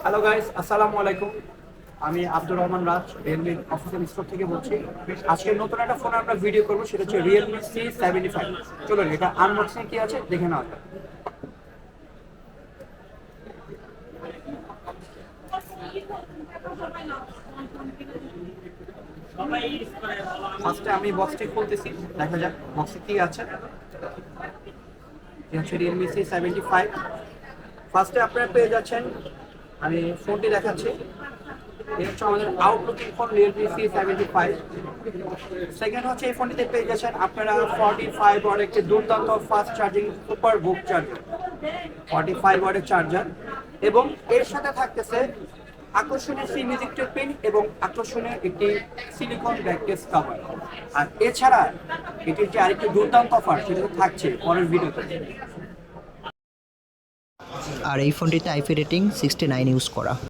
Hello guys, আসসালামু আলাইকুম। আমি আব্দুর রহমান রাজ, রিয়েলমি অফিসিয়াল স্টোর থেকে বলছি। আজকে নতুন একটা ফোন আমরা ভিডিও করবো, সেটা হচ্ছে রিয়েলমি C75। চলুন এটা আনবক্সিং কি আছে দেখে নেওয়া যাক। ফার্স্টে আমি বক্সটি খুলতেছি, দেখা যাক বক্সে কি আছে। এটা হচ্ছে রিয়েলমি C75। ফার্স্টে আপনারা পেয়ে যাচ্ছেন, আমি ফোনটি দেখাচ্ছি। এটা হচ্ছে আমাদের আউটলুকিং ফোন রিয়েলমি C75। সেকেন্ড হচ্ছে এই ফোনটিতে পেয়ে যাচ্ছেন আপনারা 45 ওয়াট একটি দুর্দান্ত ফাস্ট চার্জিং সুপার বুক চার্জার, 45 ওয়াটের চার্জার, এবং এর সাথে থাকতেছে আকর্ষণীয় সি মিউজিক পিন এবং আকর্ষণীয় একটি সিলিকন ব্যাক কেস কভার। আর এছাড়া এটির যে আরেকটি দুর্দান্ত অফার সেটা তো থাকছে পরের ভিডিওতে। আর এই ফোনটিতে আইপি রেটিং 69 ইউজ করা।